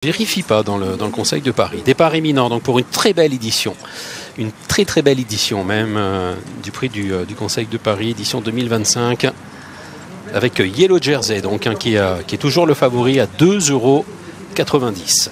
Vérifie pas dans le Conseil de Paris. Départ éminent donc pour une très belle édition. Une très belle édition même du prix du Conseil de Paris, édition 2025. Avec Yellow Jersey donc qui est toujours le favori à 2,90 €.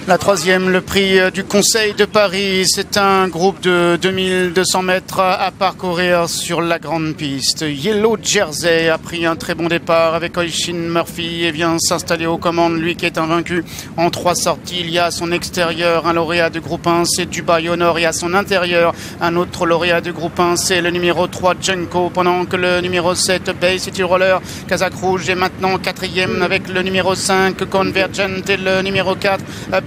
La troisième, le prix du Conseil de Paris, c'est un groupe de 2200 mètres à parcourir sur la grande piste. Yellow Jersey a pris un très bon départ avec Oisin Murphy et vient s'installer aux commandes, lui qui est invaincu en 3 sorties. Il y a à son extérieur un lauréat de groupe 1, c'est Dubai au nord, et à son intérieur un autre lauréat de groupe 1, c'est le numéro 3 Junko, pendant que le numéro 7 Bay City Roller Kazakh Rouge est maintenant 4e avec le numéro 5 Convergent et le numéro 4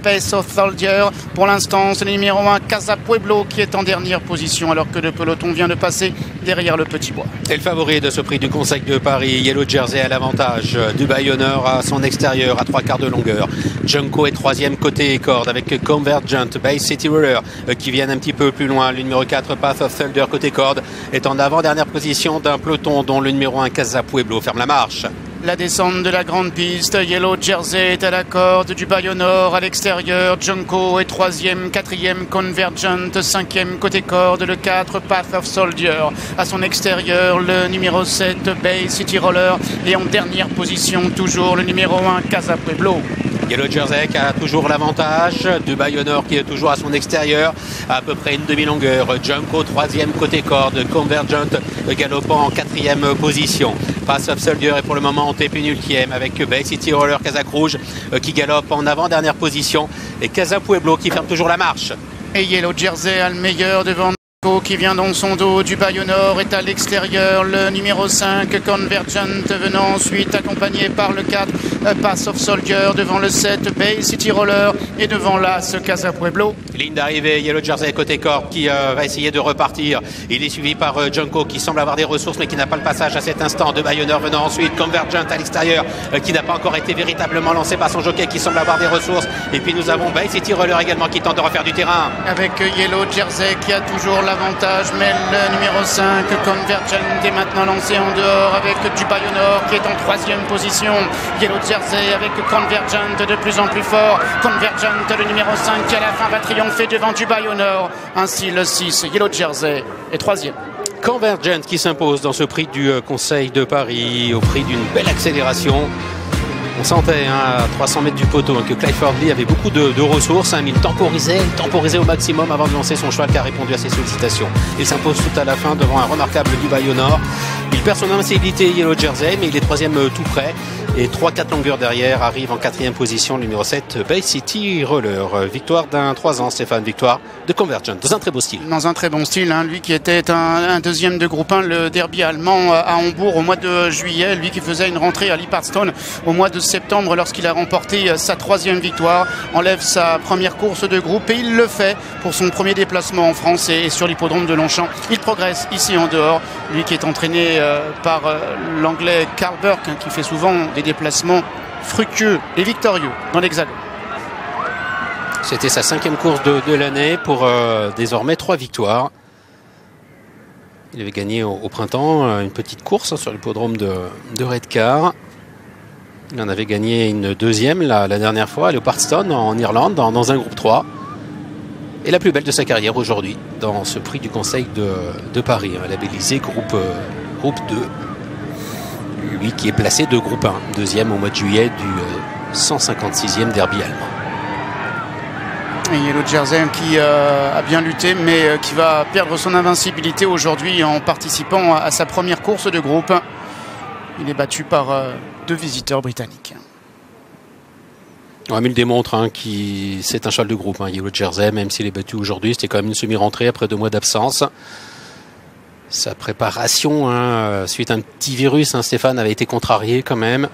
Pace of Soldier. Pour l'instant, c'est le numéro 1 Casa Pueblo qui est en dernière position alors que le peloton vient de passer derrière le Petit Bois. C'est le favori de ce prix du Conseil de Paris. Yellow Jersey à l'avantage. Dubai Honor à son extérieur à 3/4 de longueur. Junko est 3e côté corde avec Convergent, Bay City Roller qui viennent un petit peu plus loin. Le numéro 4 Path of Soldier côté corde est en avant-dernière position d'un peloton dont le numéro 1 Casa Pueblo ferme la marche. La descente de la grande piste, Yellow Jersey est à la corde, Dubai au nord à l'extérieur, Junko est 3e, 4e Convergent, 5e côté corde, le 4 Path of Soldier à son extérieur, le numéro 7 Bay City Roller et en dernière position toujours le numéro 1 Casa Pueblo. Yellow Jersey qui a toujours l'avantage, Dubai Honor qui est toujours à son extérieur à peu près une demi-longueur, Junko 3e côté corde, Convergent galopant en 4e position. Path of Soldier est pour le moment en pénultième avec Bay City Roller Kazakh Rouge qui galope en avant-dernière position et Casa Pueblo qui ferme toujours la marche. Et Yellow Jersey a le meilleur devant qui vient dans son dos. Dubai au nord est à l'extérieur, le numéro 5 Convergent venant ensuite accompagné par le 4 Path of Soldier, devant le 7 Bay City Roller et devant l'As Casa Pueblo. Ligne d'arrivée, Yellow Jersey côté corde qui va essayer de repartir. Il est suivi par Junko qui semble avoir des ressources mais qui n'a pas le passage à cet instant. Dubai Honor venant ensuite, Convergent à l'extérieur qui n'a pas encore été véritablement lancé par son jockey qui semble avoir des ressources. Et puis nous avons Bay City Roller également qui tente de refaire du terrain. Avec Yellow Jersey qui a toujours l'avantage, mais le numéro 5 Convergent est maintenant lancé en dehors avec Dubai au nord qui est en 3e position. Yellow Jersey avec Convergent de plus en plus fort. Convergent, le numéro 5 qui à la fin va triompher devant Dubai au nord. Ainsi le 6 Yellow Jersey est 3e. Convergent qui s'impose dans ce prix du Conseil de Paris au prix d'une belle accélération. On sentait à 300 mètres du poteau que Clifford Lee avait beaucoup de ressources, mais il temporisait au maximum avant de lancer son cheval qui a répondu à ses sollicitations. Il s'impose tout à la fin devant un remarquable Dubai au nord. Il perd son invincibilité Yellow Jersey, mais il est 3e tout près. Et 3-4 longueurs derrière arrive en 4e position le numéro 7 Bay City Roller. Victoire d'un 3 ans, Stéphane, victoire de Convergent dans un très beau style. Dans un très bon style, lui qui était un 2e de groupe 1, le derby allemand à Hambourg au mois de juillet, lui qui faisait une rentrée à Lippardstone au mois de septembre lorsqu'il a remporté sa 3e victoire, enlève sa première course de groupe et il le fait pour son premier déplacement en France et sur l'hippodrome de Longchamp. Il progresse ici en dehors, lui qui est entraîné par l'anglais Carl Burke qui fait souvent des déplacements fructueux et victorieux dans l'Hexagone. C'était sa 5e course de l'année pour désormais 3 victoires. Il avait gagné au printemps une petite course sur l'hippodrome de Redcar. Il en avait gagné une 2e la dernière fois à Leopardstown en Irlande dans un groupe 3. Et la plus belle de sa carrière aujourd'hui dans ce prix du Conseil de Paris, labellisé groupe 2. Lui qui est placé de groupe 1, 2e au mois de juillet du 156e derby allemand. Et Yellow Jersey qui a bien lutté mais qui va perdre son invincibilité aujourd'hui en participant à sa première course de groupe. Il est battu par 2 visiteurs britanniques. Ouais, mais il démontre que c'est un cheval de groupe, Yellow Jersey, même s'il est battu aujourd'hui. C'était quand même une semi-rentrée après 2 mois d'absence. Sa préparation, suite à un petit virus, Stéphane, avait été contrarié quand même.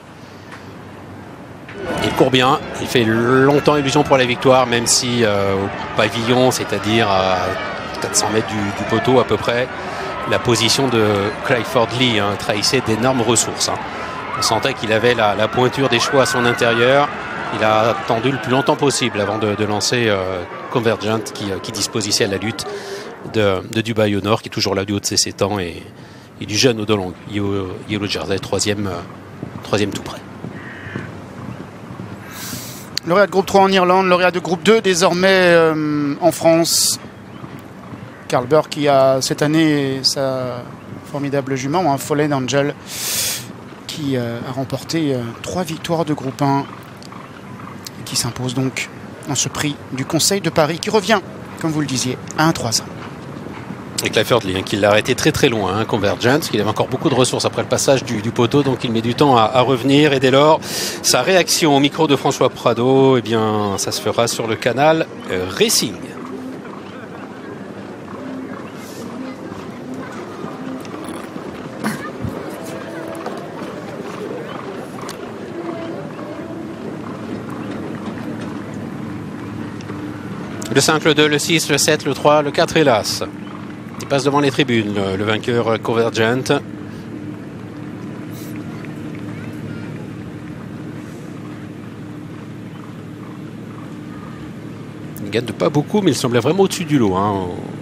Il court bien, il fait longtemps illusion pour la victoire, même si au pavillon, c'est-à-dire à 400 mètres du poteau à peu près, la position de Clifford Lee trahissait d'énormes ressources. On sentait qu'il avait la pointure des chevaux à son intérieur. Il a attendu le plus longtemps possible avant de lancer Convergent qui dispose ici à la lutte de Dubai au nord, qui est toujours là du haut de ses 7 ans et et du jeune Odolong. Yellow Jersey, troisième tout près. Lauréat de groupe 3 en Irlande, lauréat de groupe 2 désormais en France. Carl Burke qui a cette année sa formidable jument, Fallen Angel, qui a remporté 3 victoires de groupe 1 et qui s'impose donc dans ce prix du Conseil de Paris qui revient, comme vous le disiez, à 1-3-1. Et Clifford Lee qui l'a arrêté très loin, Convergence, il avait encore beaucoup de ressources après le passage du poteau, donc il met du temps à revenir. Et dès lors, sa réaction au micro de François Prado, eh bien, ça se fera sur le canal Racing. Le 5, le 2, le 6, le 7, le 3, le 4 hélas. Il passe devant les tribunes, le vainqueur Convergent. Il ne gagne pas beaucoup, mais il semblait vraiment au-dessus du lot,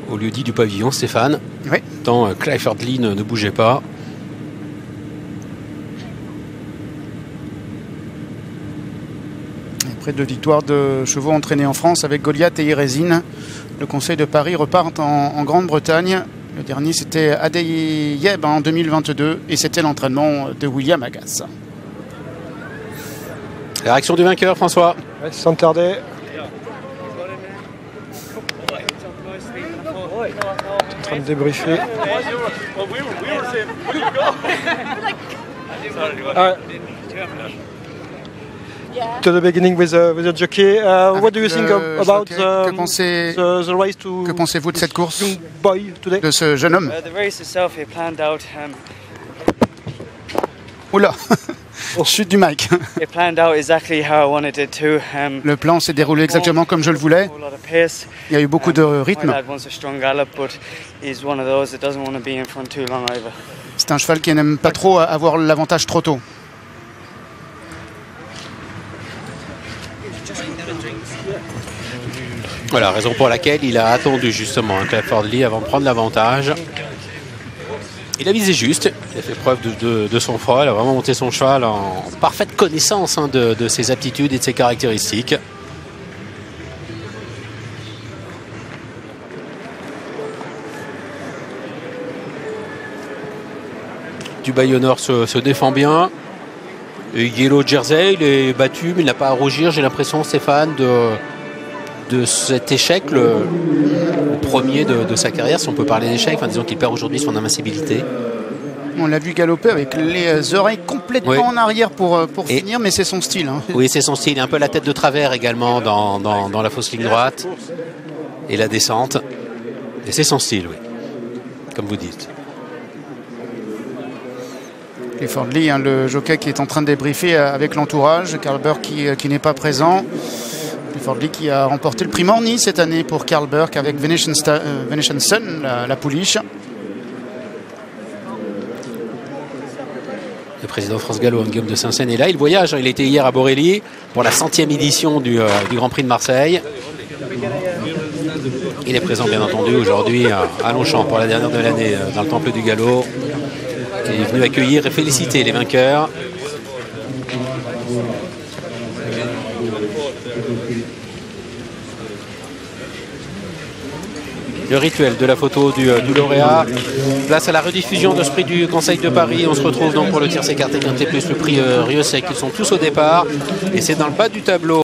au lieu dit du pavillon, Stéphane. Oui. Tant Clifford Lee ne bougeait pas. Après 2 victoires de chevaux entraînés en France avec Goliath et Irésine, le Conseil de Paris repart en Grande-Bretagne. Le dernier, c'était Adeyeb en 2022 et c'était l'entraînement de William Agas. La réaction du vainqueur, François. Ouais, sans tarder. En train de débriefer. To the beginning with the jockey. What do you think about the race to? Que pensez-vous de cette course, boy today? de ce jeune homme? The race itself, he planned out. Oula, chute du mic. It planned out exactly how I wanted it to. Le plan s'est déroulé exactement comme je le voulais. Il y a eu beaucoup de rythme. My lad wants a strong gallop, but he's one of those that doesn't want to be in front too long either. C'est un cheval qui n'aime pas trop avoir l'avantage trop tôt. Voilà, raison pour laquelle il a attendu justement Clifford Lee avant de prendre l'avantage. Il a visé juste, il a fait preuve de son froid, il a vraiment monté son cheval en parfaite connaissance de ses aptitudes et de ses caractéristiques. Du Bayonneur se défend bien. Et Yellow Jersey, il est battu, mais il n'a pas à rougir, j'ai l'impression, Stéphane, de cet échec, le premier de sa carrière, si on peut parler d'échec, disons qu'il perd aujourd'hui son invincibilité. On l'a vu galoper avec les oreilles complètement en arrière pour finir, mais c'est son style. Oui, c'est son style. Il a un peu la tête de travers également dans la fausse ligne droite et la descente. Et c'est son style, oui, comme vous dites. Clifford Lee, le jockey qui est en train de débriefer avec l'entourage, Carl Burke qui n'est pas présent. Clifford Lee qui a remporté le prix Morny cette année pour Carl Burke avec Venetian Sun, la pouliche. Le président France Gallo, Guillaume de Saint-Seine, est là. Il voyage. Il était hier à Borély pour la 100e édition du Grand Prix de Marseille. Il est présent, bien entendu, aujourd'hui à Longchamp pour la dernière de l'année dans le Temple du Gallo. Il est venu accueillir et féliciter les vainqueurs. Le rituel de la photo du lauréat. Place à la rediffusion de ce prix du Conseil de Paris. On se retrouve donc pour le tiercé écarté quinté plus le prix Rieussec. Ils sont tous au départ. Et c'est dans le bas du tableau.